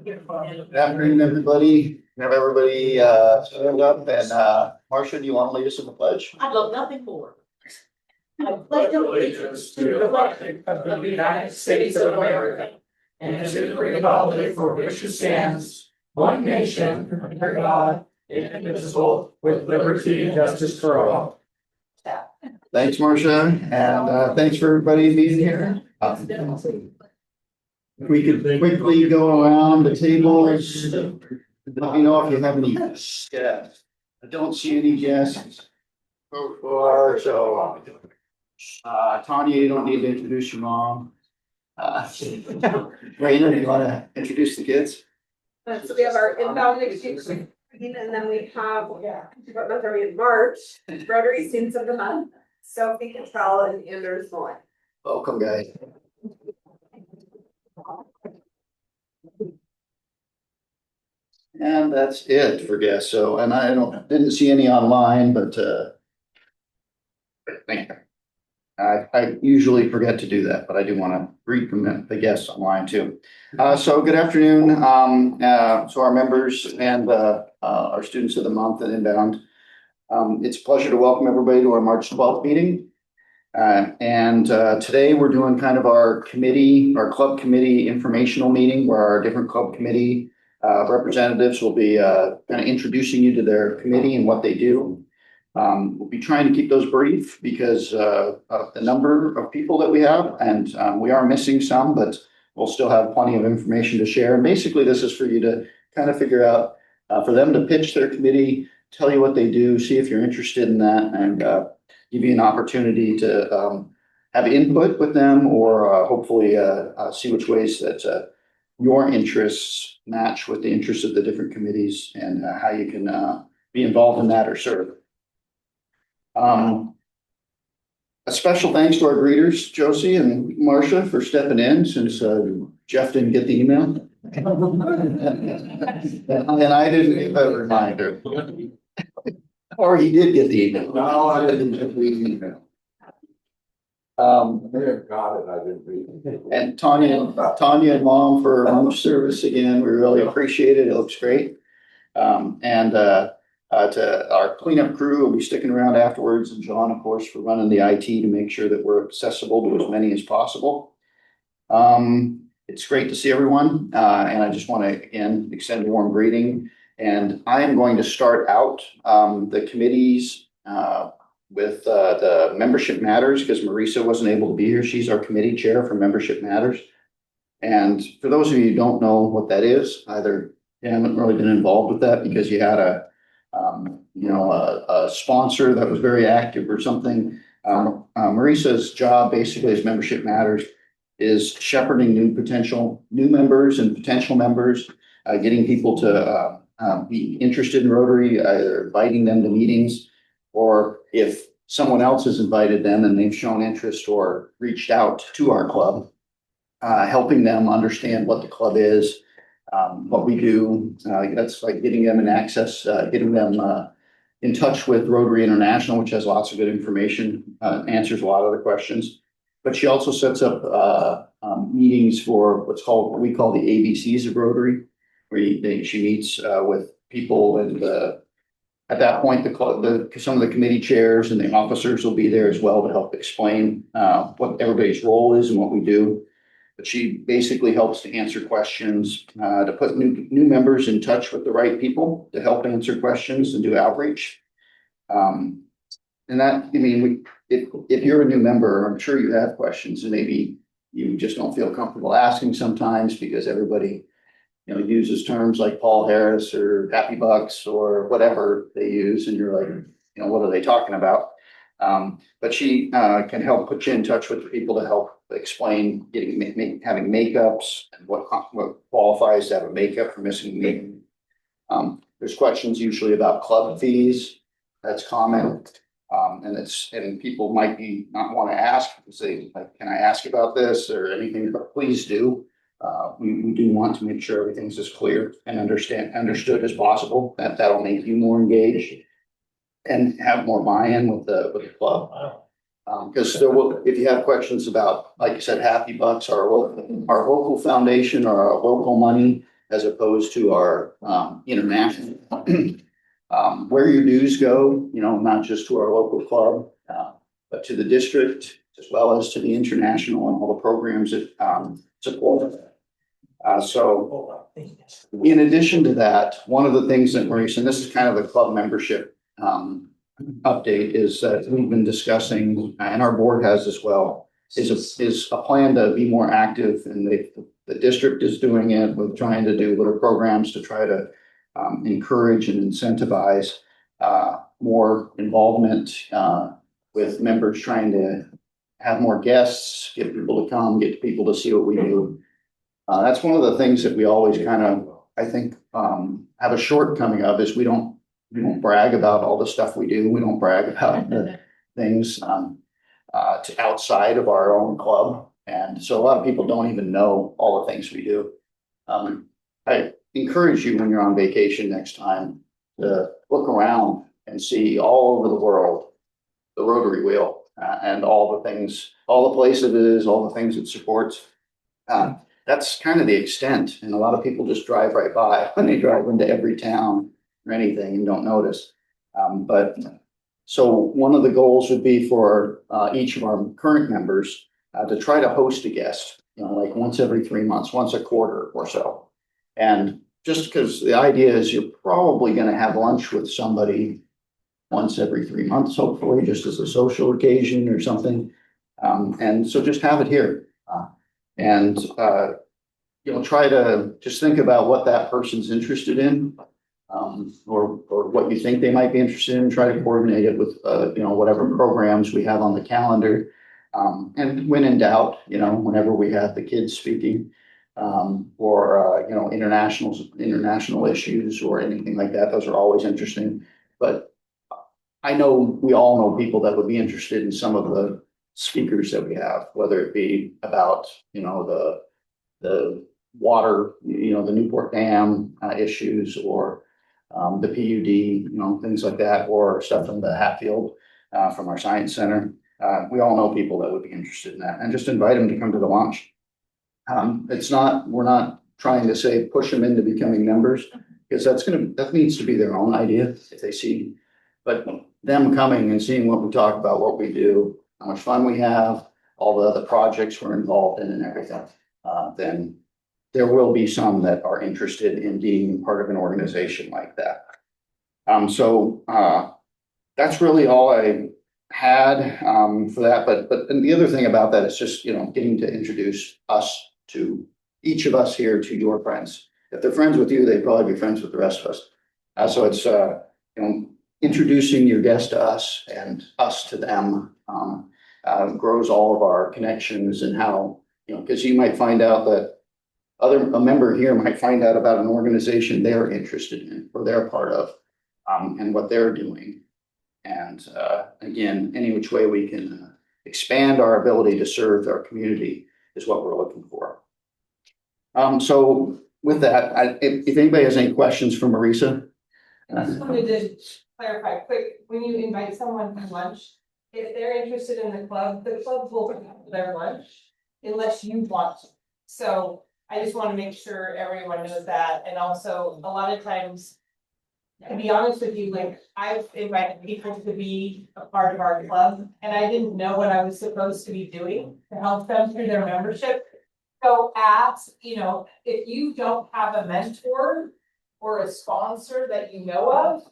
Good afternoon, everybody. Have everybody stand up and Marcia, do you want to lead us in the pledge? I'd love nothing more. I pledge allegiance to the flag of the United States of America and to the republic for which it stands, one nation, under God, indivisible, with liberty and justice for all. Thanks, Marcia, and thanks for everybody being here. We could quickly go around the tables. Let me know if you have any guests. I don't see any guests. So far, so Tanya, you don't need to introduce your mom. Raina, do you want to introduce the kids? So we have our inbound exchange, and then we have Rotary in March, Rotary Students of the Month, Sophie Cottrell and Anders Moore. Welcome, guys. And that's it for guests. So, and I didn't see any online, but thank you. I usually forget to do that, but I do want to greet the guests online too. So good afternoon. So our members and our students of the month and inbound. It's a pleasure to welcome everybody to our March 12th meeting. And today we're doing kind of our club committee informational meeting where our different club committee representatives will be kind of introducing you to their committee and what they do. We'll be trying to keep those brief because of the number of people that we have, and we are missing some, but we'll still have plenty of information to share. And basically, this is for you to kind of figure out, for them to pitch their committee, tell you what they do, see if you're interested in that, and give you an opportunity to have input with them, or hopefully see which ways that your interests match with the interests of the different committees, and how you can be involved in that or serve. A special thanks to our greeters, Josie and Marcia, for stepping in since Jeff didn't get the email. And I didn't give a reminder. Or he did get the email. No, I didn't get the email. I may have got it, I didn't read it. And Tanya and Mom for lunch service again. We really appreciate it. It looks great. To our cleanup crew, we'll be sticking around afterwards, and John, of course, for running the IT to make sure that we're accessible to as many as possible. It's great to see everyone, and I just want to again extend a warm greeting. And I am going to start out the committees with the Membership Matters, because Marisa wasn't able to be here. She's our committee chair for Membership Matters. And for those of you who don't know what that is, either you haven't really been involved with that because you had a sponsor that was very active or something. Marisa's job basically as Membership Matters is shepherding new members and potential members, getting people to be interested in Rotary, either inviting them to meetings, or if someone else has invited them and they've shown interest or reached out to our club, helping them understand what the club is, what we do. That's like getting them an access, getting them in touch with Rotary International, which has lots of good information, answers a lot of the questions. But she also sets up meetings for what we call the ABCs of Rotary, where she meets with people, and at that point, some of the committee chairs and the officers will be there as well to help explain what everybody's role is and what we do. But she basically helps to answer questions, to put new members in touch with the right people to help answer questions and do outreach. And that, I mean, if you're a new member, I'm sure you have questions, and maybe you just don't feel comfortable asking sometimes because everybody, uses terms like Paul Harris or Happy Bucks or whatever they use, and you're like, what are they talking about? But she can help put you in touch with the people to help explain having makeups and what qualifies to have a makeup for missing a meeting. There's questions usually about club fees. That's common. And people might not want to ask and say, like, can I ask about this or anything? But please do. We do want to make sure everything's as clear and understood as possible. That'll make you more engaged and have more buy-in with the club. Because if you have questions about, like I said, Happy Bucks, our local foundation or our local money, as opposed to our international. Where your dues go, not just to our local club, but to the district, as well as to the international and all the programs that support it. So in addition to that, one of the things that Maurice, and this is kind of the club membership update, is that we've been discussing, and our board has as well, is a plan to be more active, and the district is doing it with trying to do little programs to try to encourage and incentivize more involvement with members, trying to have more guests, get people to come, get people to see what we do. That's one of the things that we always kind of, I think, have a shortcoming of, is we don't brag about all the stuff we do. We don't brag about the things to outside of our own club. And so a lot of people don't even know all the things we do. I encourage you, when you're on vacation next time, to look around and see all over the world the Rotary wheel and all the things, all the places it is, all the things it supports. That's kind of the extent, and a lot of people just drive right by when they drive into every town or anything and don't notice. But so one of the goals would be for each of our current members to try to host a guest, like once every 3 months, once a quarter or so. And just because the idea is you're probably going to have lunch with somebody once every 3 months, hopefully, just as a social occasion or something. And so just have it here. And try to just think about what that person's interested in, or what you think they might be interested in. Try to coordinate it with whatever programs we have on the calendar. And when in doubt, whenever we have the kids speaking, or international issues or anything like that, those are always interesting. But I know we all know people that would be interested in some of the speakers that we have, whether it be about, the water, the Newport Dam issues, or the PUD, things like that, or stuff from the Hatfield from our science center. We all know people that would be interested in that, and just invite them to come to the launch. We're not trying to say push them into becoming members, because that needs to be their own idea if they see, but them coming and seeing what we talk about, what we do, how much fun we have, all the other projects we're involved in and everything, then there will be some that are interested in being part of an organization like that. So that's really all I had for that. But and the other thing about that is just, getting to introduce each of us here to your friends. If they're friends with you, they'd probably be friends with the rest of us. So it's, introducing your guest to us and us to them grows all of our connections, and how, because you might find out that a member here might find out about an organization they're interested in or they're part of, and what they're doing. And again, any which way we can expand our ability to serve our community is what we're looking for. So with that, if anybody has any questions for Marisa. I just wanted to clarify quick, when you invite someone to lunch, if they're interested in the club will pay for their lunch unless you want to. So I just want to make sure everyone knows that. And also, a lot of times, to be honest with you, like, I've invited people to be a part of our club, and I didn't know what I was supposed to be doing to help them through their membership. So if you don't have a mentor or a sponsor that you know of,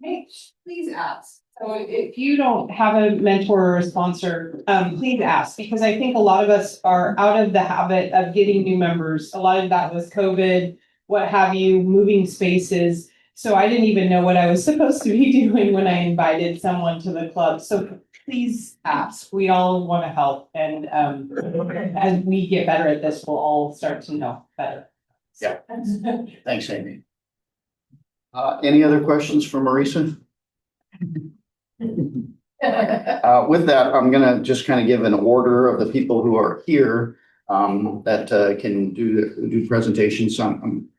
please ask. So if you don't have a mentor or a sponsor, please ask, because I think a lot of us are out of the habit of getting new members. A lot of that was COVID, what have you, moving spaces. So I didn't even know what I was supposed to be doing when I invited someone to the club. So please ask. We all want to help. And as we get better at this, we'll all start to know better. Yeah. Thanks, Amy. Any other questions for Marisa? With that, I'm going to just kind of give an order of the people who are here that can do presentations.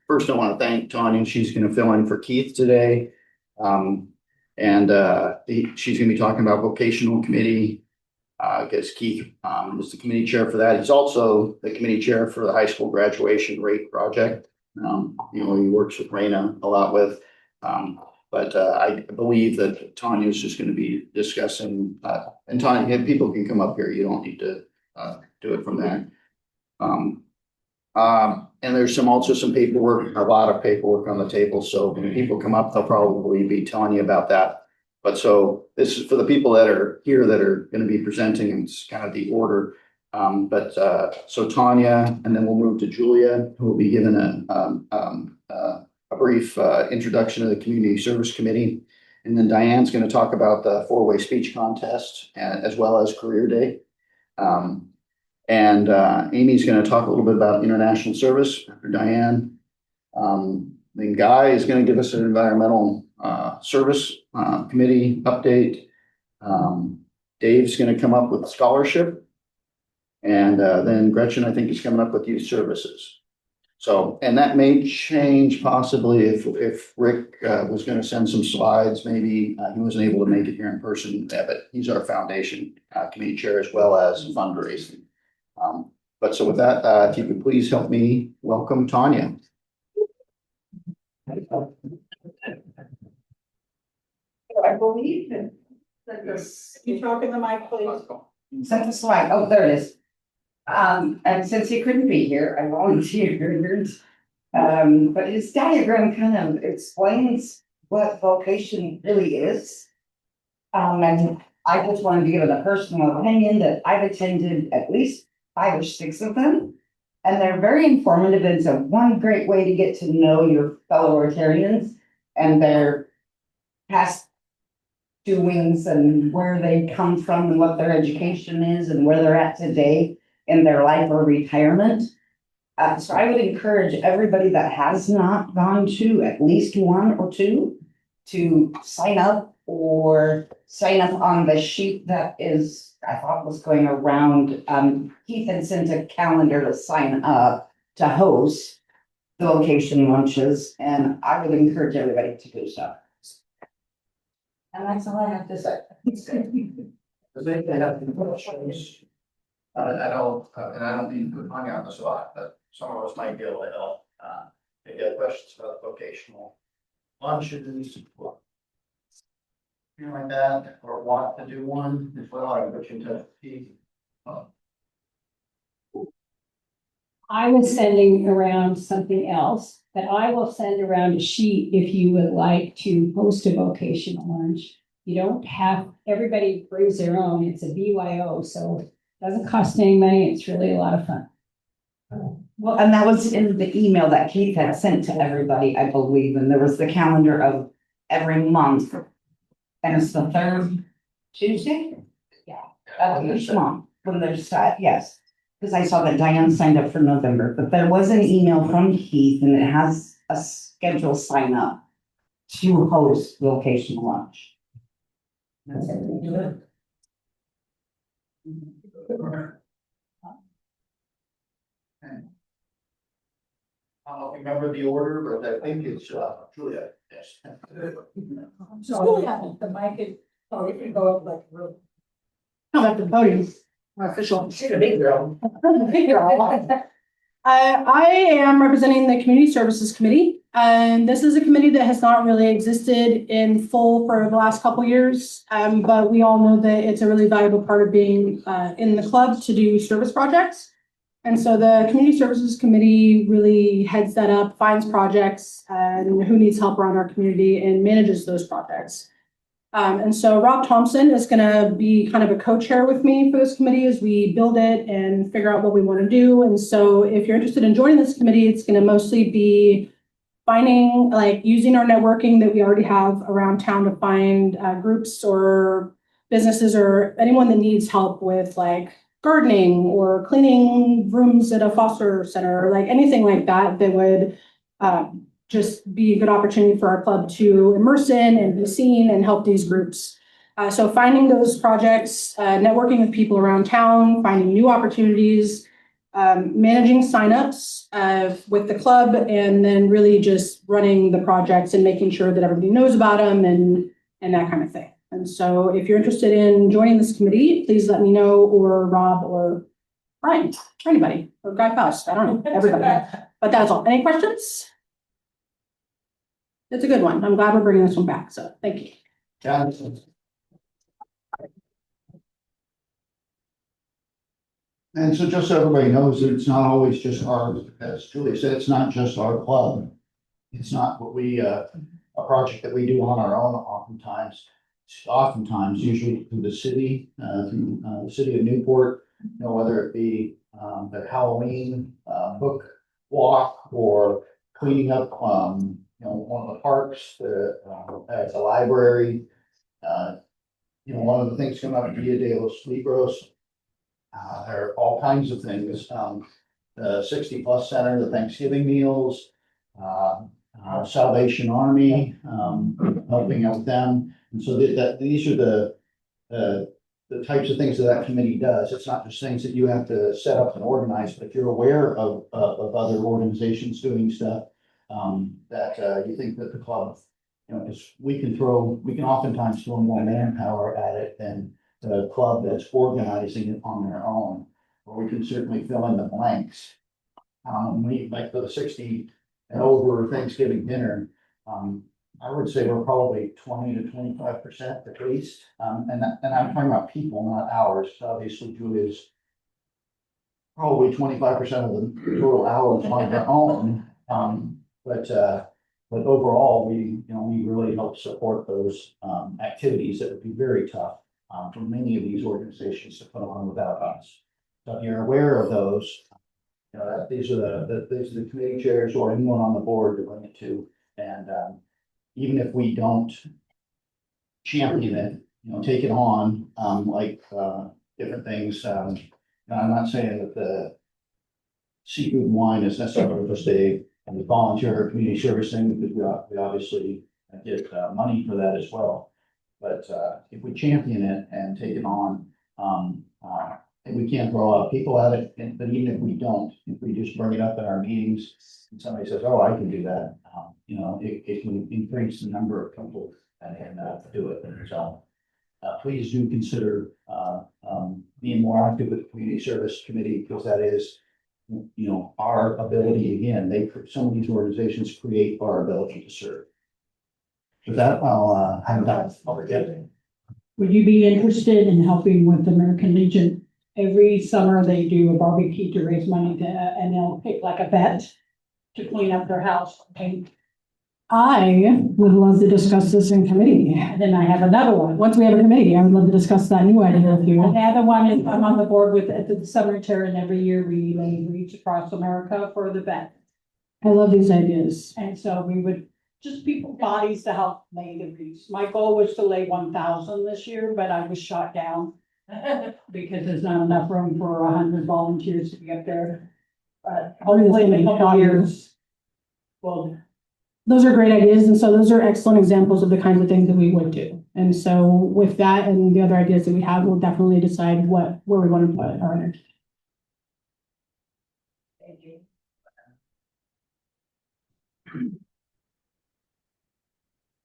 First, I want to thank Tanya. She's going to fill in for Keith today. She's going to be talking about vocational committee, because Keith is the committee chair for that. He's also the committee chair for the high school graduation rate project. He works with Raina a lot with. But I believe that Tanya is just gonna be discussing, and Tanya, people can come up here, you don't need to do it from there. And there's also some paperwork, a lot of paperwork on the table, so when people come up, they'll probably be telling you about that. But so this is for the people that are here that are gonna be presenting, and it's kind of the order. So Tanya, and then we'll move to Julia, who will be given a brief introduction to the Community Service Committee. And then Diane's gonna talk about the four-way speech contest, as well as Career Day. And Amy's gonna talk a little bit about international service after Diane. Then Guy is gonna give us an environmental service committee update. Dave's gonna come up with scholarship. And then Gretchen, I think, is coming up with youth services. So, and that may change possibly if Rick was gonna send some slides, maybe he wasn't able to make it here in person, but he's our foundation committee chair as well as fundraising. But so with that, if you could please help me welcome Tanya. I believe that this, You talk in the mic, please. set the slide, oh, there it is. And since he couldn't be here, I volunteered. But his diagram kind of explains what vocation really is. And I just wanted to give it a personal opinion that I've attended at least 5 or 6 of them. And they're very informative. It's a one great way to get to know your fellow Rotarians and their past doings and where they come from and what their education is and where they're at today in their life or retirement. So I would encourage everybody that has not gone to at least 1 or 2 to sign up or sign up on the sheet that is, I thought was going around. Keith had sent a calendar to sign up to host the location lunches, and I would encourage everybody to do so. And that's all I have to say. I don't mean to put Tanya on the spot, but some of us might be able to help. If you have questions about vocational lunches, or anything like that, or want to do one, as well, I put you in touch with Keith. I was sending around something else, but I will send around a sheet if you would like to host a vocational lunch. You don't have, everybody brings their own, it's a BYO, so it doesn't cost any money, it's really a lot of fun. Well, and that was in the email that Keith had sent to everybody, I believe, and there was the calendar of every month. And it's the 3rd Tuesday? Yeah. Each month, when there's, yes, because I saw that Diane signed up for November, but there was an email from Keith and it has a schedule sign up to host vocational lunch. That's it. I don't remember the order, but I think it's Julia, yes. So, the mic is, oh, it can go up like real. Come up to the podium, my official. She's a big girl. Big girl. I am representing the Community Services Committee, and this is a committee that has not really existed in full for the last couple years. But we all know that it's a really valuable part of being in the club to do service projects. And so the Community Services Committee really heads that up, finds projects and who needs help around our community and manages those projects. And so Rob Thompson is going to be kind of a co-chair with me for this committee as we build it and figure out what we want to do. And so if you're interested in joining this committee, it's going to mostly be finding, like, using our networking that we already have around town to find groups or businesses or anyone that needs help with, like, gardening or cleaning rooms at a foster center, or like anything like that, that would just be a good opportunity for our club to immerse in and be seen and help these groups. So finding those projects, networking with people around town, finding new opportunities, managing signups with the club, and then really just running the projects and making sure that everybody knows about them and that kind of thing. And so if you're interested in joining this committee, please let me know, or Rob or Brian, or anybody, or Guy Faust, I don't know, everybody. But that's all. Any questions? It's a good one. I'm glad we're bringing this one back, so thank you. Yeah. And so just so everybody knows, it's not always just our, as Julia said, it's not just our club. It's not what we, a project that we do on our own oftentimes, usually through the city, the city of Newport, whether it be, the Halloween, book walk or cleaning up, one of the parks, at the library. One of the things coming up at Dia de los Libros. There are all kinds of things, the 60+ Center, the Thanksgiving meals, Salvation Army, helping out them. And so these are the types of things that committee does. It's not just things that you have to set up and organize, but if you're aware of other organizations doing stuff, that you think that the club, because we can oftentimes throw more manpower at it than the club that's organizing it on their own, or we can certainly fill in the blanks. Like the 60 and over Thanksgiving dinner, I would say we're probably 20 to 25% at least. And I'm talking about people, not hours. Obviously, Julia's probably 25% of the total hours on her own. But overall, we really help support those activities that would be very tough for many of these organizations to put on without us. So if you're aware of those, these are the committee chairs or anyone on the board to bring it to. And even if we don't champion it, take it on, like different things. I'm not saying that the seafood and wine is necessarily just a volunteer community service thing, because we obviously get money for that as well. But if we champion it and take it on, and we can't draw a lot of people at it, but even if we don't, if we just bring it up in our meetings and somebody says, oh, I can do that, it can increase the number of people that can do it. So please do consider being more active with the community service committee, because that is, our ability. Again, some of these organizations create our ability to serve. With that, I'll hand that over to. Would you be interested in helping with the American Legion? Every summer they do a barbecue to raise money and they'll pick like a vet to clean up their house. And I would love to discuss this in committee. Then I have another one. Once we have a committee, I would love to discuss that new idea with you. And the other one is I'm on the board with at the cemetery, and every year we lay wreaths across America for the vet. I love these ideas. And so we would just people bodies to help lay the wreaths. My goal was to lay 1,000 this year, but I was shot down because there's not enough room for 100 volunteers to be up there. But hopefully in a couple of years, well, those are great ideas. And so those are excellent examples of the kinds of things that we would do. And so with that and the other ideas that we have, we'll definitely decide where we want to put our energy. Thank you.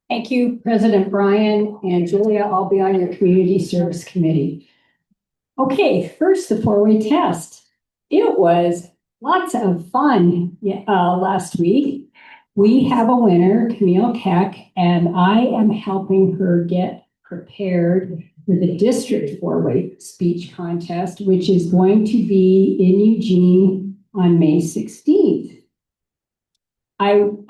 Thank you, President Brian and Julia. I'll be on your community service committee. Okay, first, the four-way test. It was lots of fun last week. We have a winner, Camille Keck, and I am helping her get prepared for the district four-way speech contest, which is going to be in Eugene on May 16th. I'm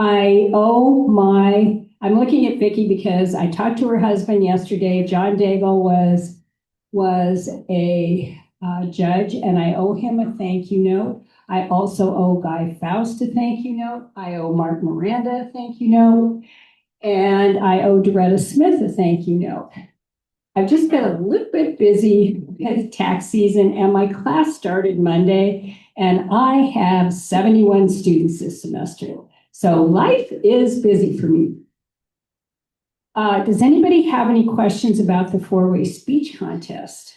looking at Vicki because I talked to her husband yesterday. John Daigle was a judge, and I owe him a thank you note. I also owe Guy Faust a thank you note. I owe Mark Miranda a thank you note. And I owe Doretta Smith a thank you note. I've just been a little bit busy with tax season, and my class started Monday, and I have 71 students this semester. So life is busy for me. Does anybody have any questions about the four-way speech contest?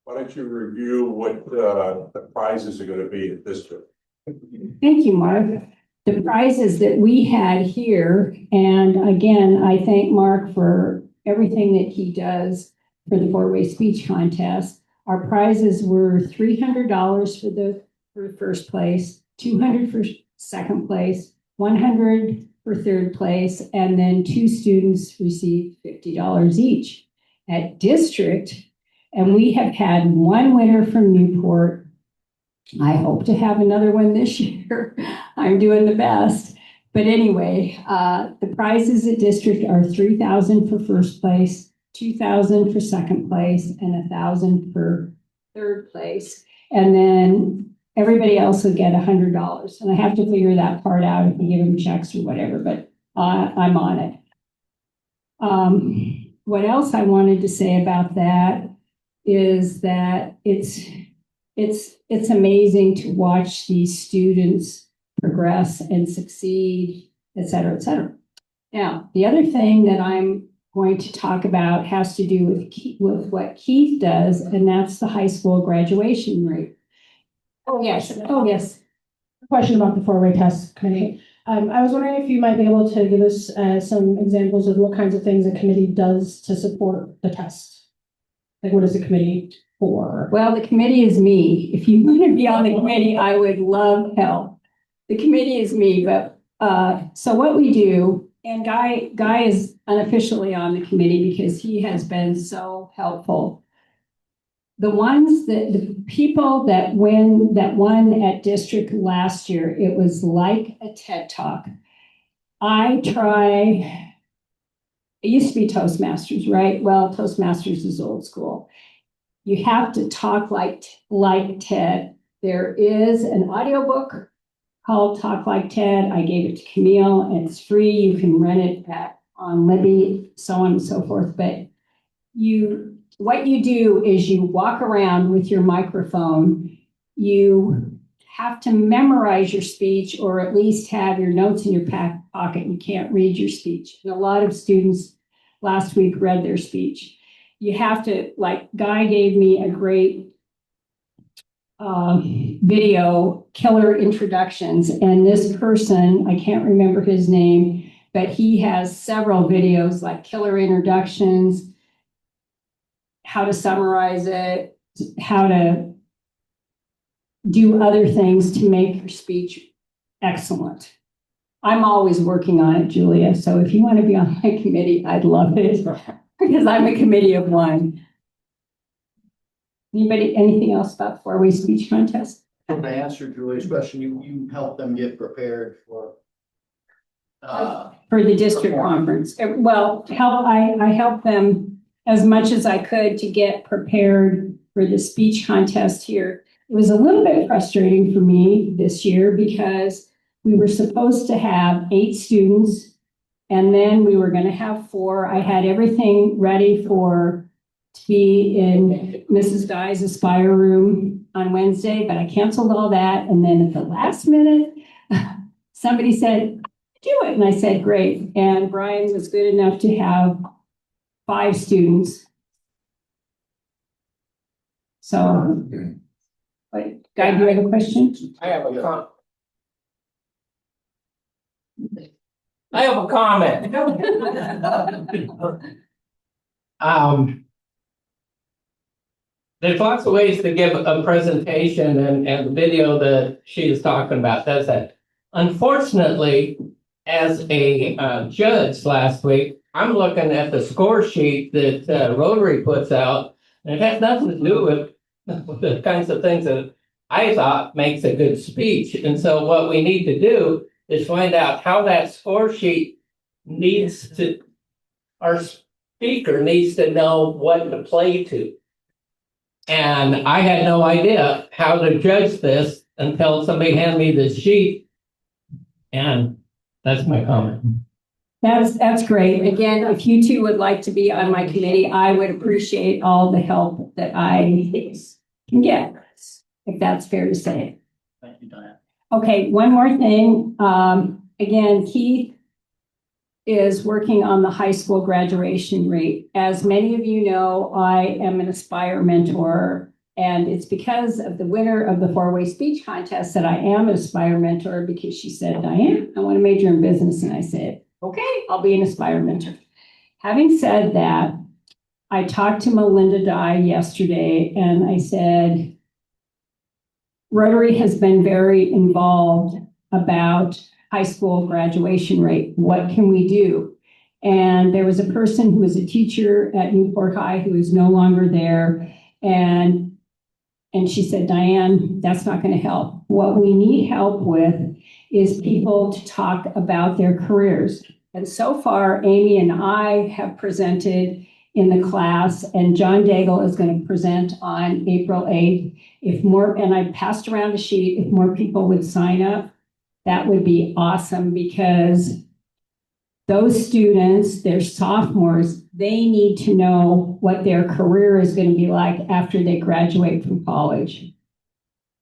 Why don't you review what the prizes are going to be at this trip? Thank you, Mark. The prizes that we had here, and again, I thank Mark for everything that he does for the four-way speech contest. Our prizes were $300 for the for first place, 200 for second place, 100 for third place, and then 2 students received $50 each. At district, and we have had 1 winner from Newport. I hope to have another one this year. I'm doing the best. But anyway, the prizes at district are $3,000 for first place, $2,000 for second place, and $1,000 for third place. And then everybody else will get $100. And I have to figure that part out if we give them checks or whatever, but I'm on it. What else I wanted to say about that is that it's amazing to watch these students progress and succeed, et cetera, et cetera. Now, the other thing that I'm going to talk about has to do with what Keith does, and that's the high school graduation rate. Oh, yes. Question about the 4-way test committee. I was wondering if you might be able to give us some examples of what kinds of things a committee does to support the test. Like, what is the committee for? Well, the committee is me. If you want to be on the committee, I would love help. The committee is me, but so what we do, and Guy is unofficially on the committee because he has been so helpful. The people that won at district last year, it was like a TED Talk. It used to be Toastmasters, right? Well, Toastmasters is old school. You have to talk like TED. There is an audiobook called Talk Like TED. I gave it to Camille, and it's free. You can rent it on Libby, so on and so forth. But what you do is you walk around with your microphone. You have to memorize your speech, or at least have your notes in your pocket. You can't read your speech. And a lot of students last week read their speech. You have to, like, Guy gave me a great video, killer introductions. And this person, I can't remember his name, but he has several videos like killer introductions, how to summarize it, how to do other things to make your speech excellent. I'm always working on it, Julia. So if you want to be on my committee, I'd love it because I'm a committee of 1. Anything else about 4-way speech contest? To answer Julie's question, you help them get prepared for For the district conference. Well, I help them as much as I could to get prepared for the speech contest here. It was a little bit frustrating for me this year because we were supposed to have 8 students, and then we were going to have 4. I had everything ready to be in Mrs. Guy's Aspire room on Wednesday, but I canceled all that. And then at the last minute, somebody said, do it. And I said, great. And Brian was good enough to have 5 students. So, Guy, do you have a question? I have a comment. There's lots of ways to give a presentation, and the video that she is talking about does that. Unfortunately, as a judge last week, I'm looking at the score sheet that Rotary puts out, and it has nothing to do with the kinds of things that I thought makes a good speech. And so what we need to do is find out how that score sheet our speaker needs to know what to play to. And I had no idea how to judge this until somebody handed me this sheet. And that's my comment. That's great. Again, if you 2 would like to be on my committee, I would appreciate all the help that I can get, if that's fair to say. Thank you, Diane. Okay, one more thing. Again, Keith is working on the high school graduation rate. As many of you know, I am an Aspire mentor, and it's because of the winner of the 4-way speech contest that I am an Aspire mentor, because she said, Diane, I want to major in business. And I said, okay, I'll be an Aspire mentor. Having said that, I talked to Melinda Dye yesterday, and I said, Rotary has been very involved about high school graduation rate. What can we do? And there was a person who was a teacher at Newport High who is no longer there. And she said, Diane, that's not going to help. What we need help with is people to talk about their careers. And so far, Amy and I have presented in the class, and John Daigle is going to present on April 8th. If more, and I passed around a sheet, if more people would sign up, that would be awesome, because those students, they're sophomores, they need to know what their career is going to be like after they graduate from college.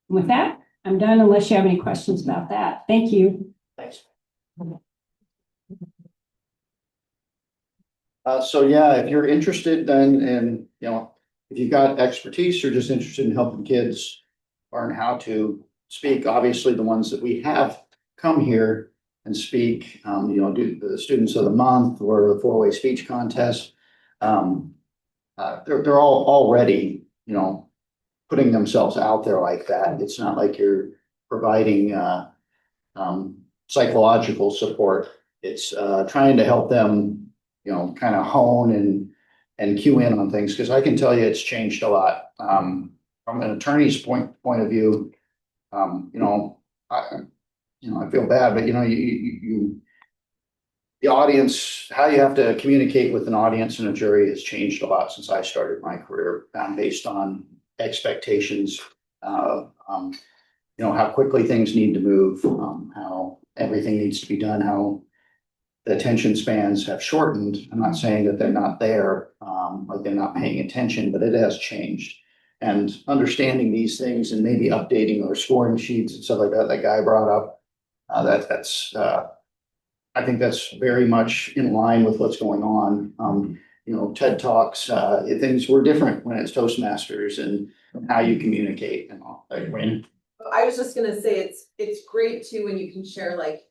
With that, I'm done unless you have any questions about that. Thank you. Thanks. So yeah, if you're interested then in, if you've got expertise or just interested in helping kids learn how to speak, obviously the ones that we have come here and speak, do the Students of the Month or the four-way speech contest. They're all already, putting themselves out there like that. It's not like you're providing psychological support. It's trying to help them, kind of hone and cue in on things, because I can tell you it's changed a lot. From an attorney's point of view, I feel bad, but the audience, how you have to communicate with an audience and a jury has changed a lot since I started my career, based on expectations, how quickly things need to move, how everything needs to be done, how the attention spans have shortened. I'm not saying that they're not there, like they're not paying attention, but it has changed. And understanding these things and maybe updating our scoring sheets and stuff like that, that guy brought up, I think that's very much in line with what's going on. TED Talks, things were different when it's Toastmasters and how you communicate and all. I was just gonna say, it's great too when you can share like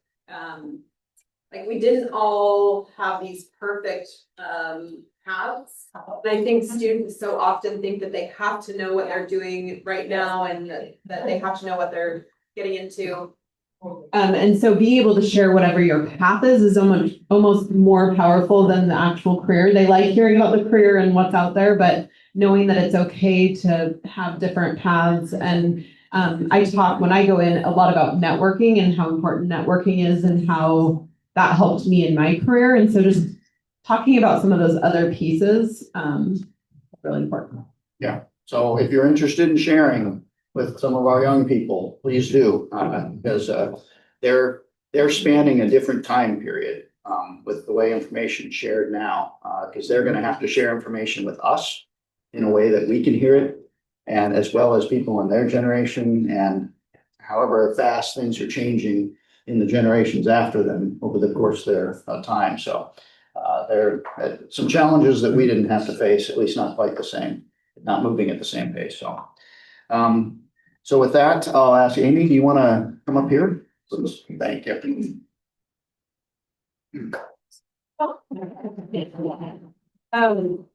we didn't all have these perfect paths. And I think students so often think that they have to know what they're doing right now and that they have to know what they're getting into. And so being able to share whatever your path is almost more powerful than the actual career. They like hearing about the career and what's out there, but knowing that it's okay to have different paths. And I talk when I go in a lot about networking and how important networking is and how that helped me in my career. And so just talking about some of those other pieces, really important. Yeah. So if you're interested in sharing with some of our young people, please do, because they're spanning a different time period with the way information is shared now, because they're going to have to share information with us in a way that we can hear it, and as well as people in their generation, and however fast things are changing in the generations after them over the course of their time. So there are some challenges that we didn't have to face, at least not quite the same, not moving at the same pace. So with that, I'll ask Amy, do you want to come up here? Thank you.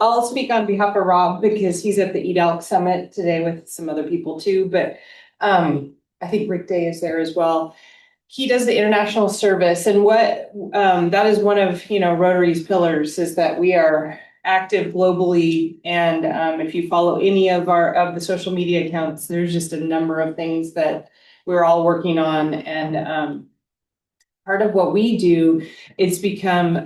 I'll speak on behalf of Rob because he's at the EDALC Summit today with some other people too, but I think Rick Day is there as well. He does the international service, and what that is one of Rotary's pillars is that we are active globally. And if you follow any of the social media accounts, there's just a number of things that we're all working on. And part of what we do is become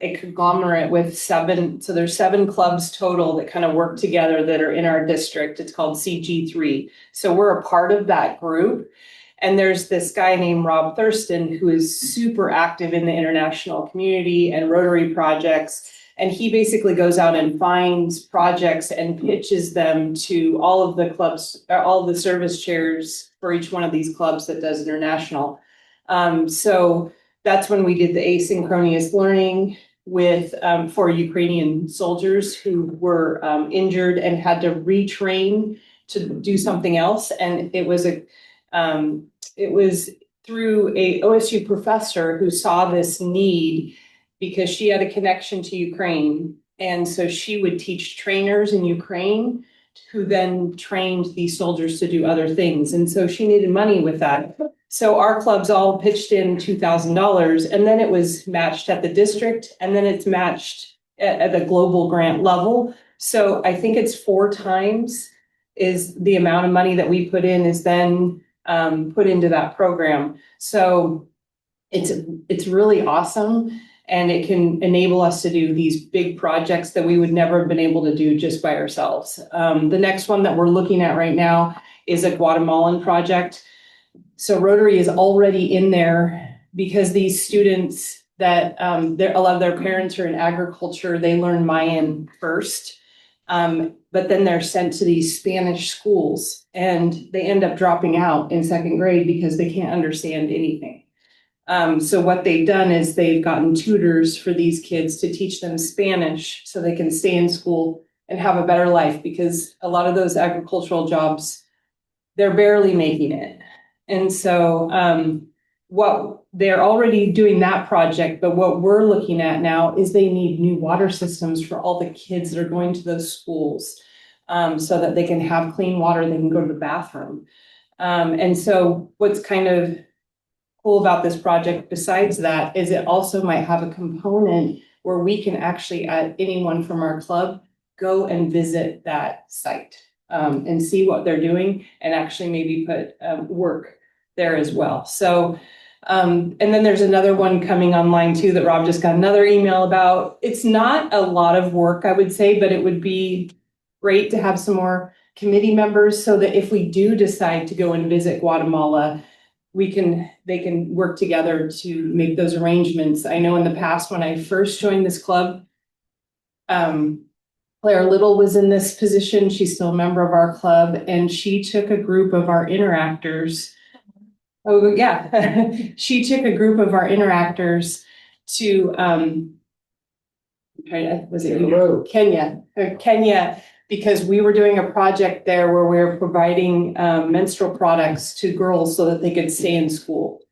a conglomerate with so there's 7 clubs total that kind of work together that are in our district. It's called CG3. So we're a part of that group. And there's this guy named Rob Thurston who is super active in the international community and Rotary projects. And he basically goes out and finds projects and pitches them to all of the clubs, all of the service chairs for each one of these clubs that does international. So that's when we did the asynchronous learning with for Ukrainian soldiers who were injured and had to retrain to do something else. And it was through a OSU professor who saw this need because she had a connection to Ukraine. And so she would teach trainers in Ukraine who then trained these soldiers to do other things. And so she needed money with that. So our clubs all pitched in $2,000, and then it was matched at the district, and then it's matched at the global grant level. So I think it's 4 times is the amount of money that we put in is then put into that program. So it's really awesome, and it can enable us to do these big projects that we would never have been able to do just by ourselves. The next one that we're looking at right now is a Guatemalan project. So Rotary is already in there because these students that a lot of their parents are in agriculture, they learn Mayan first. But then they're sent to these Spanish schools, and they end up dropping out in 2nd grade because they can't understand anything. So what they've done is they've gotten tutors for these kids to teach them Spanish so they can stay in school and have a better life, because a lot of those agricultural jobs, they're barely making it. And so what they're already doing that project, but what we're looking at now is they need new water systems for all the kids that are going to those schools, so that they can have clean water, they can go to the bathroom. And so what's kind of cool about this project besides that is it also might have a component where we can actually, anyone from our club, go and visit that site and see what they're doing, and actually maybe put work there as well. So and then there's another one coming online too that Rob just got another email about. It's not a lot of work, I would say, but it would be great to have some more committee members so that if we do decide to go and visit Guatemala, they can work together to make those arrangements. I know in the past when I first joined this club, Claire Little was in this position. She's still a member of our club, and she took a group of our interactors. Oh yeah, she took a group of our interactors to was it Kenya, because we were doing a project there where we were providing menstrual products to girls so that they could stay in school.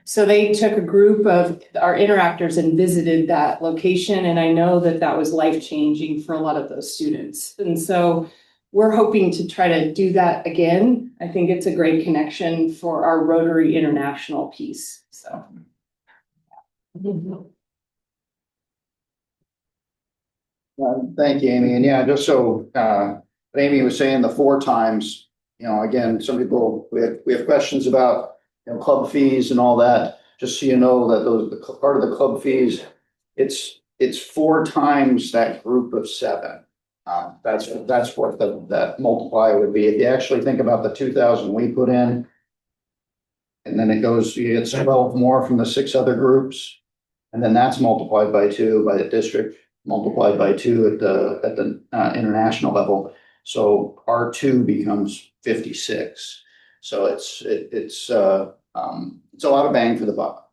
So they took a group of our interactors and visited that location, and I know that that was life-changing for a lot of those students. And so we're hoping to try to do that again. I think it's a great connection for our Rotary International piece. So. Thank you, Amy. And yeah, just so Amy was saying, the 4 times, again, some people, we have questions about, club fees and all that. Just so you know that the part of the club fees, it's 4 times that group of 7. That's what that multiplier would be. If you actually think about the 2,000 we put in, and then it goes, you get 12 more from the 6 other groups, and then that's multiplied by 2 by the district, multiplied by 2 at the international level. So R2 becomes 56. So it's a lot of bang for the buck.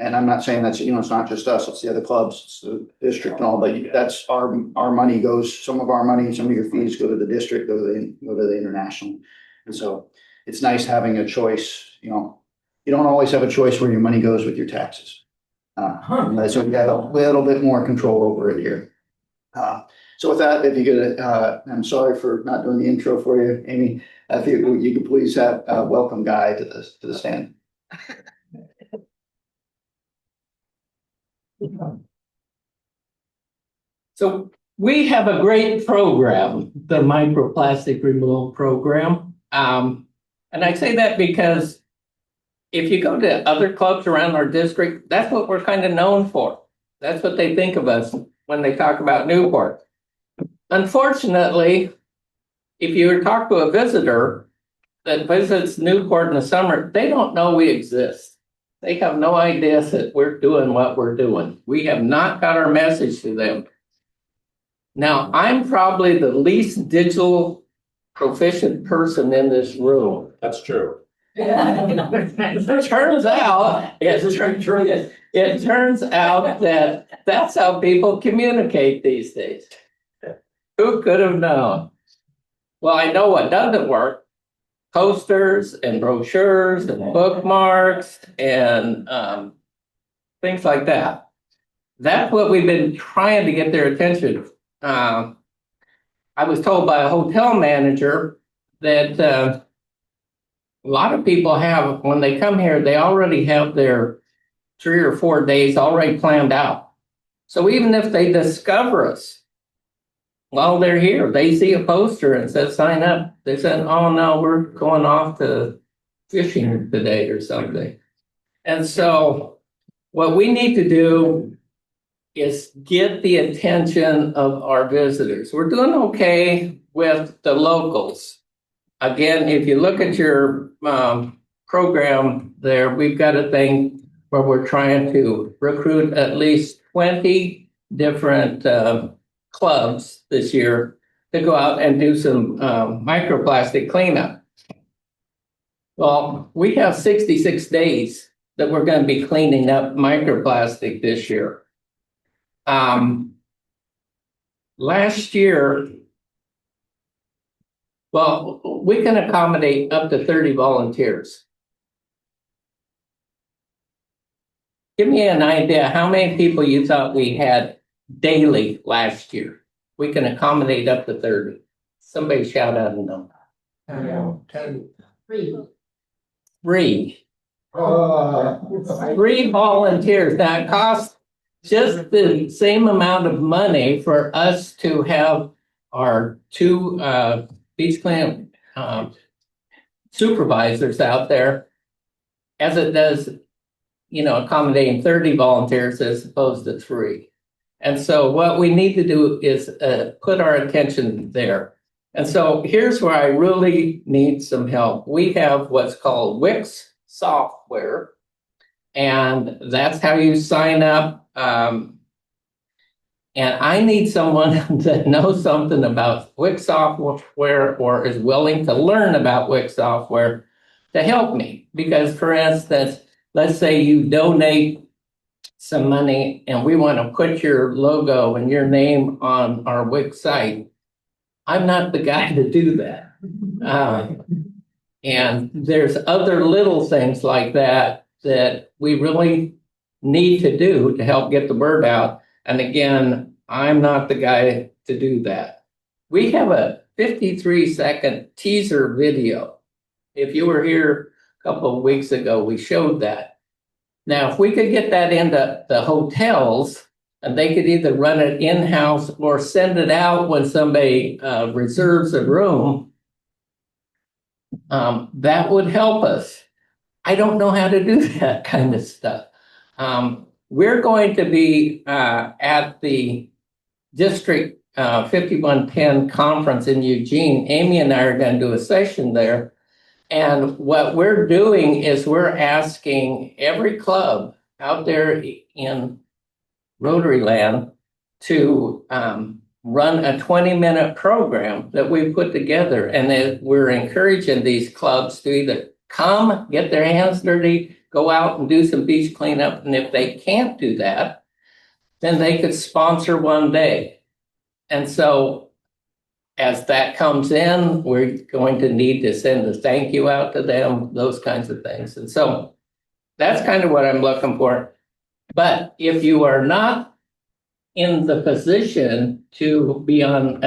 And I'm not saying that's, it's not just us, it's the other clubs, it's the district and all, but that's our money goes, some of our money, some of your fees go to the district, go to the international. And so it's nice having a choice, you don't always have a choice where your money goes with your taxes. So we have a little bit more control over it here. So with that, if you could, I'm sorry for not doing the intro for you, Amy. If you could please have welcome Guy to the stand. So we have a great program, the microplastic removal program. And I say that because if you go to other clubs around our district, that's what we're kind of known for. That's what they think of us when they talk about Newport. Unfortunately, if you were to talk to a visitor that visits Newport in the summer, they don't know we exist. They have no idea that we're doing what we're doing. We have not got our message to them. Now, I'm probably the least digital proficient person in this room. That's true. It turns out that that's how people communicate these days. Who could have known? Well, I know what doesn't work. Posters and brochures and bookmarks and things like that. That's what we've been trying to get their attention. I was told by a hotel manager that a lot of people have, when they come here, they already have their 3 or 4 days already planned out. So even if they discover us while they're here, they see a poster and says, sign up. They said, oh no, we're going off to fishing today or something. And so what we need to do is get the attention of our visitors. We're doing okay with the locals. Again, if you look at your program there, we've got a thing where we're trying to recruit at least 20 different clubs this year to go out and do some microplastic cleanup. Well, we have 66 days that we're going to be cleaning up microplastic this year. Last year, well, we can accommodate up to 30 volunteers. Give me an idea how many people you thought we had daily last year. We can accommodate up to 30. Somebody shout out a number. 10. Three volunteers. That costs just the same amount of money for us to have our 2 beach cleanup supervisors out there as it does, accommodating 30 volunteers as opposed to 3. And so what we need to do is put our attention there. And so here's where I really need some help. We have what's called Wix software, and that's how you sign up. And I need someone that knows something about Wix software or is willing to learn about Wix software to help me. Because, for instance, let's say you donate some money and we want to put your logo and your name on our Wix site. I'm not the guy to do that. And there's other little things like that that we really need to do to help get the word out. And again, I'm not the guy to do that. We have a 53-second teaser video. If you were here a couple of weeks ago, we showed that. Now, if we could get that into the hotels, and they could either run it in-house or send it out when somebody reserves a room, that would help us. I don't know how to do that kind of stuff. We're going to be at the District 5110 conference in Eugene. Amy and I are going to do a session there. And what we're doing is we're asking every club out there in Rotary Land to run a 20-minute program that we put together. And we're encouraging these clubs to either come, get their hands dirty, go out and do some beach cleanup. And if they can't do that, then they could sponsor one day. And so as that comes in, we're going to need to send a thank you out to them, those kinds of things. And so that's kind of what I'm looking for. But if you are not in the position to be on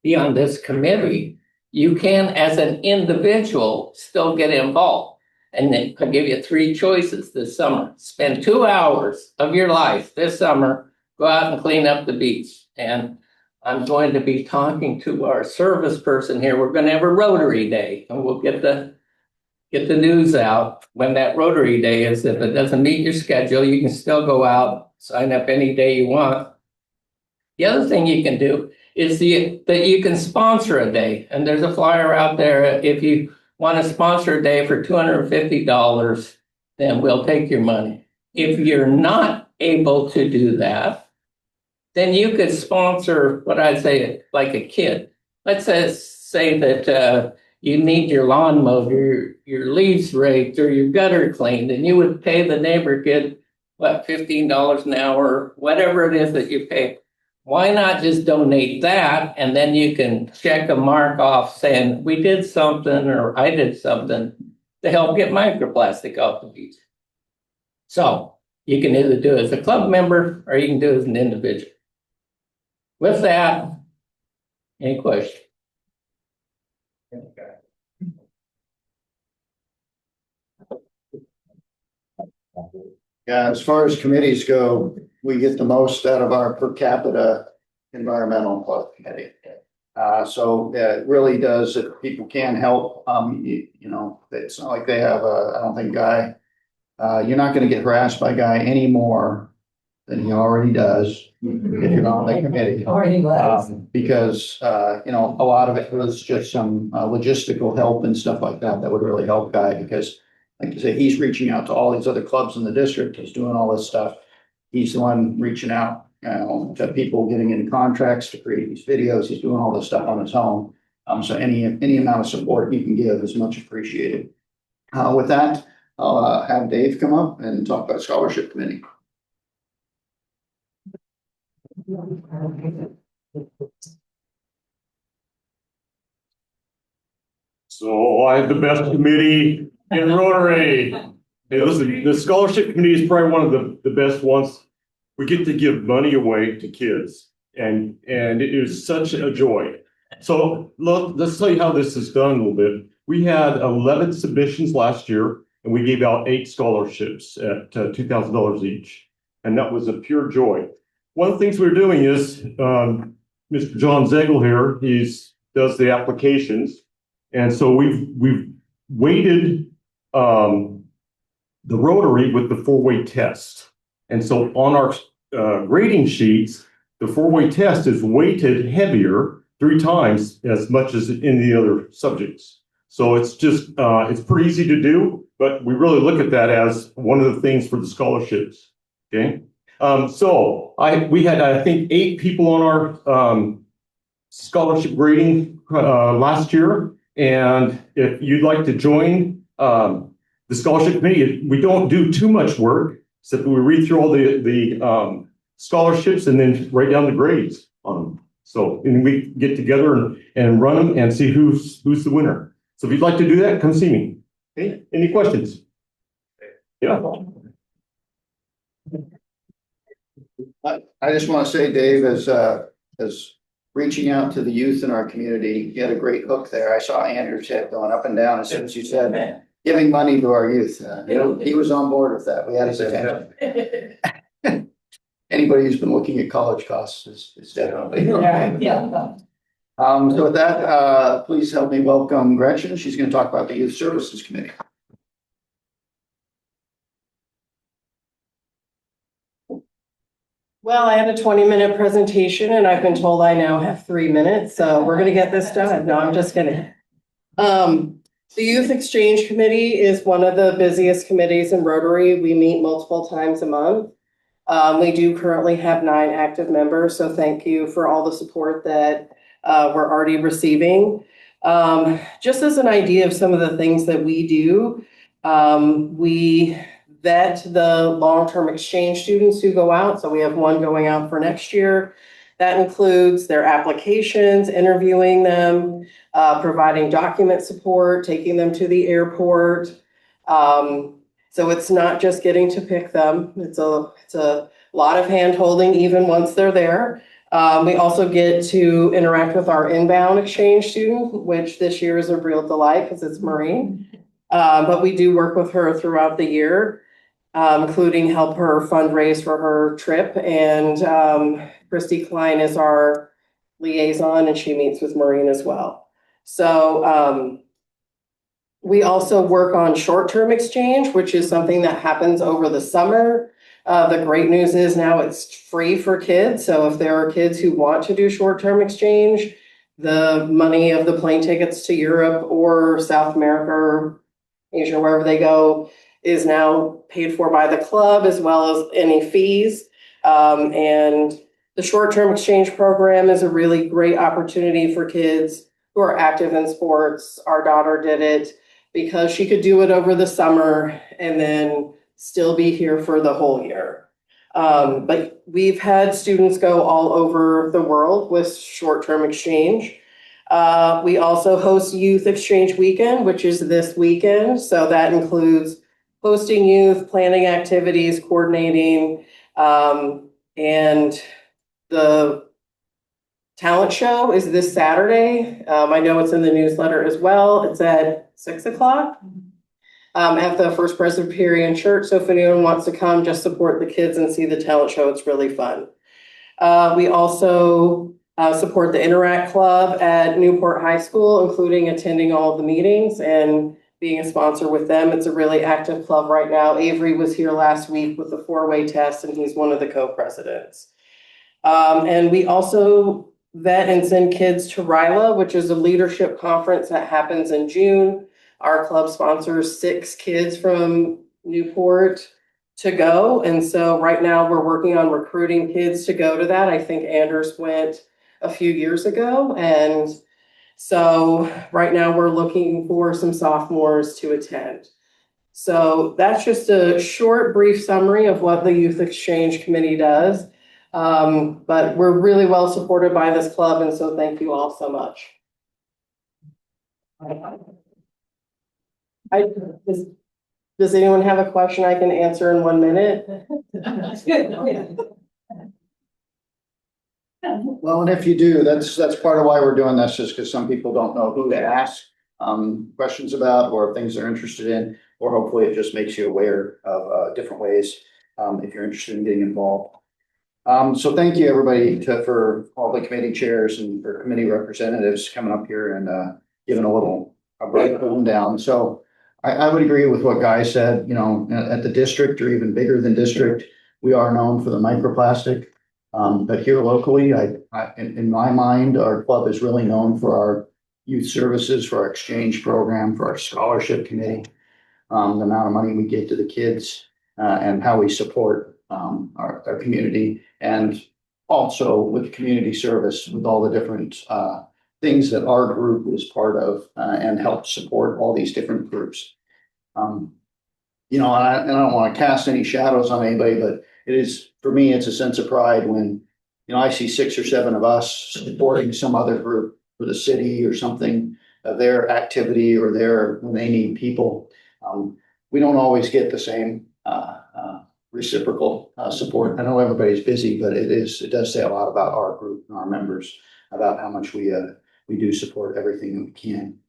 this committee, you can, as an individual, still get involved. And then I'll give you 3 choices this summer. Spend 2 hours of your life this summer, go out and clean up the beach. And I'm going to be talking to our service person here. We're going to have a Rotary Day, and we'll get the news out when that Rotary Day is. If it doesn't meet your schedule, you can still go out, sign up any day you want. The other thing you can do is that you can sponsor a day. And there's a flyer out there. If you want to sponsor a day for $250, then we'll take your money. If you're not able to do that, then you could sponsor what I'd say like a kid. Let's say that you need your lawn mowed, your leaves raked, or your gutter cleaned, and you would pay the neighbor kid, $15 an hour, whatever it is that you pay. Why not just donate that, and then you can check a mark off saying, we did something, or I did something to help get microplastic off the beach. So you can either do it as a club member, or you can do it as an individual. With that, any questions? Yeah, as far as committees go, we get the most out of our per capita environmental club committee. So it really does, if people can help, you know, it's not like they have I don't think Guy, you're not gonna get harassed by Guy any more than he already does if you're on the committee. Because, you know, a lot of it was just some logistical help and stuff like that that would really help Guy because like you say, he's reaching out to all these other clubs in the district. He's doing all this stuff. He's the one reaching out, you know, to people getting into contracts to create these videos. He's doing all this stuff on his own. So any amount of support you can give is much appreciated. With that, I'll have Dave come up and talk about scholarship committee. So I have the best committee in Rotary. Hey, listen, the scholarship committee is probably one of the best ones. We get to give money away to kids and it is such a joy. So let's tell you how this is done a little bit. We had 11 submissions last year and we gave out 8 scholarships at $2,000 each. And that was a pure joy. One of the things we're doing is Mr. John Zegel here, does the applications. And so we've weighted the Rotary with the 4-way test. And so on our grading sheets, the 4-way test is weighted heavier 3 times as much as in the other subjects. So it's just, it's pretty easy to do, but we really look at that as one of the things for the scholarships, okay? So we had, I think, 8 people on our scholarship grading last year. And if you'd like to join the scholarship committee, we don't do too much work, except we read through all the scholarships and then write down the grades on them. So and we get together and run them and see who's the winner. So if you'd like to do that, come see me. Okay, any questions? Yeah. I just want to say, Dave, as reaching out to the youth in our community, you had a great hook there. I saw Andrew's head going up and down as soon as you said giving money to our youth. He was on board with that. We had his attention. Anybody who's been looking at college costs is definitely. So with that, please help me welcome Gretchen. She's going to talk about the Youth Services Committee. Well, I had a 20-minute presentation and I've been told I now have 3 minutes, so we're gonna get this done. No, I'm just kidding. The Youth Exchange Committee is one of the busiest committees in Rotary. We meet multiple times a month. We do currently have 9 active members, so thank you for all the support that we're already receiving. Just as an idea of some of the things that we do, we vet the long-term exchange students who go out. So we have one going out for next year. That includes their applications, interviewing them, providing document support, taking them to the airport. So it's not just getting to pick them. It's a lot of hand-holding even once they're there. We also get to interact with our inbound exchange student, which this year is a real delight because it's Maureen. But we do work with her throughout the year, including help her fundraise for her trip. And Christy Klein is our liaison and she meets with Maureen as well. So we also work on short-term exchange, which is something that happens over the summer. The great news is now it's free for kids. So if there are kids who want to do short-term exchange, the money of the plane tickets to Europe or South America or Asia, wherever they go, is now paid for by the club as well as any fees. And the short-term exchange program is a really great opportunity for kids who are active in sports. Our daughter did it because she could do it over the summer and then still be here for the whole year. But we've had students go all over the world with short-term exchange. We also host Youth Exchange Weekend, which is this weekend. So that includes hosting youth, planning activities, coordinating, and the talent show is this Saturday. I know it's in the newsletter as well. It's at 6 o'clock. At the First Presbyterian Church. So if anyone wants to come, just support the kids and see the talent show. It's really fun. We also support the Interact Club at Newport High School, including attending all of the meetings and being a sponsor with them. It's a really active club right now. Avery was here last week with the 4-way test, and he's one of the co-presidents. And we also vet and send kids to RILA, which is a leadership conference that happens in June. Our club sponsors 6 kids from Newport to go. And so right now we're working on recruiting kids to go to that. I think Anders went a few years ago. And so right now we're looking for some sophomores to attend. So that's just a short, brief summary of what the Youth Exchange Committee does. But we're really well supported by this club. And so thank you all so much. Does anyone have a question I can answer in 1 minute? Well, and if you do, that's part of why we're doing this, is because some people don't know who to ask questions about or things they're interested in, or hopefully it just makes you aware of different ways if you're interested in getting involved. So thank you, everybody, for all the committee chairs and for committee representatives coming up here and giving a brief rundown. So I would agree with what Guy said. You know, at the district or even bigger than district, we are known for the microplastic. But here locally, in my mind, our club is really known for our youth services, for our exchange program, for our scholarship committee, the amount of money we give to the kids, and how we support our community, and also with community service, with all the different things that our group is part of, and help support all these different groups. You know, and I don't want to cast any shadows on anybody, but it is, for me, it's a sense of pride when, you know, I see 6 or 7 of us supporting some other group for the city or something, their activity or when they need people. We don't always get the same reciprocal support. I know everybody's busy, but it does say a lot about our group and our members, about how much we do support everything that we can.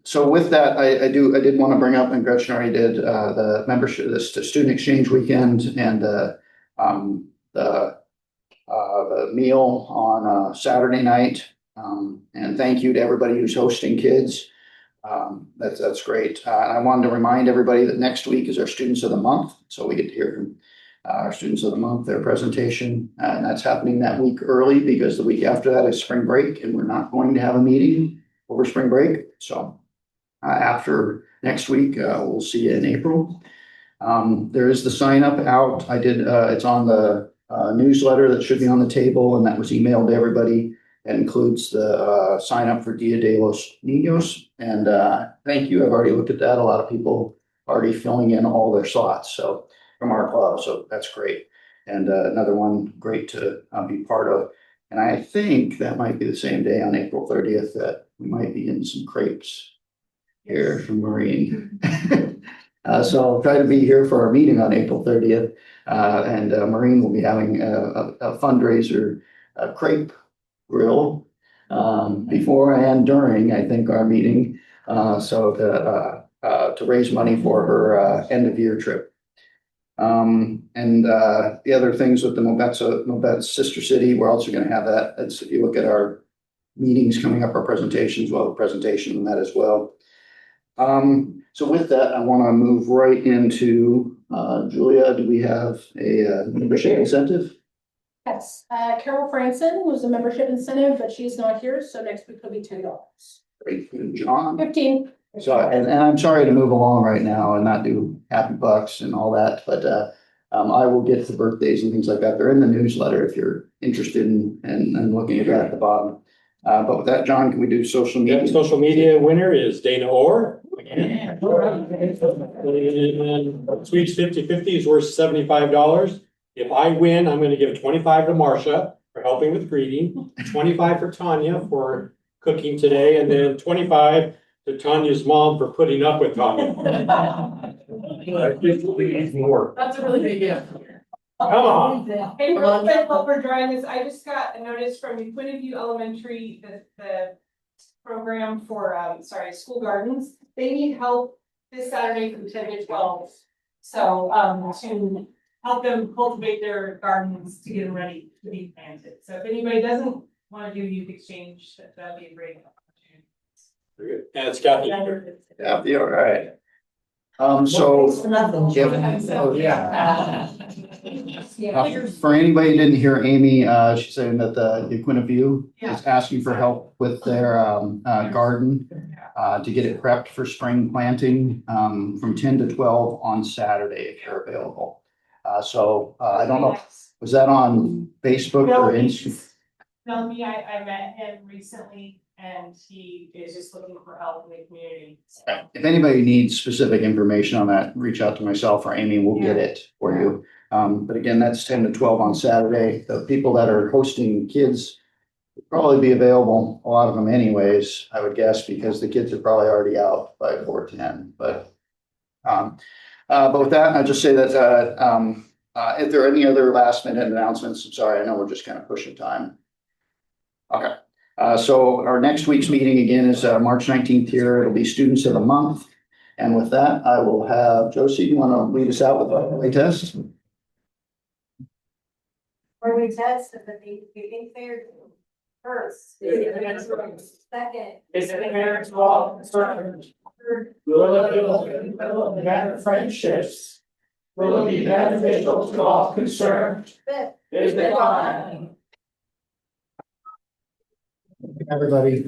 So with that, I did want to bring up, and Gretchen already did, the membership, the student exchange weekend, and the meal on Saturday night. And thank you to everybody who's hosting kids. That's great. I wanted to remind everybody that next week is our Students of the Month. So we get to hear from our Students of the Month, their presentation. And that's happening that week early, because the week after that is spring break, and we're not going to have a meeting over spring break. So after next week, we'll see you in April. There is the sign up out. It's on the newsletter that should be on the table, and that was emailed to everybody. That includes the sign up for Dia de los Niños. And thank you. I've already looked at that. A lot of people already filling in all their slots. So from our club. So that's great. And another one great to be part of. And I think that might be the same day on April 30th that we might be in some crepes here from Maureen. So I'll try to be here for our meeting on April 30th. And Maureen will be having a fundraiser, a crepe grill before and during, I think, our meeting. So to raise money for her end of year trip. And the other things with the Mobet's sister city, we're also going to have that. If you look at our meetings coming up, our presentations, we'll have a presentation on that as well. So with that, I want to move right into Julia. Do we have a membership incentive? Yes, Carol Franson was a membership incentive, but she's not here, so next week will be $10. Great. And John? 15. So, and I'm sorry to move along right now and not do happy bucks and all that, but I will get the birthdays and things like that. They're in the newsletter if you're interested in looking at that at the bottom. But with that, John, can we do social media? Yeah, social media winner is Dana Orr. And Sweets 50/50 is worth $75. If I win, I'm going to give 25 to Marcia for helping with greeting, 25 for Tanya for cooking today, and then 25 to Tanya's mom for putting up with Tanya. That's a really big gift. Come on. Hey, real quick, while we're drawing this, I just got a notice from Point of View Elementary, the program for, school gardens. They need help this Saturday from 10 to 12. So, to help them cultivate their gardens to get them ready to be planted. So if anybody doesn't want to do youth exchange, that'd be a great opportunity. And it's Kathy. Yeah, be all right. So. Oh, For anybody who didn't hear Amy, she's saying that the Point of View is asking for help with their garden to get it prepped for spring planting from 10 to 12 on Saturday if you're available. I don't know, was that on Facebook or Instagram? Tell me, I met him recently and he is just looking for help in the community. If anybody needs specific information on that, reach out to myself or Amy, we'll get it for you. But again, that's 10 to 12 on Saturday. The people that are hosting kids will probably be available, a lot of them anyways, I would guess, because the kids are probably already out by 4:10. But with that, I'll just say that if there are any other last minute announcements, I'm sorry, I know we're just kind of pushing time. Okay. So our next week's meeting again is March 19th here. It'll be Students of the Month. And with that, I will have Josie, you want to lead us out with a test? Where we test that we think they're first. Second. Is it parents all concerned? Will it build better friendships? Will it be beneficial to all concerned? Fifth. Is it fine? Everybody.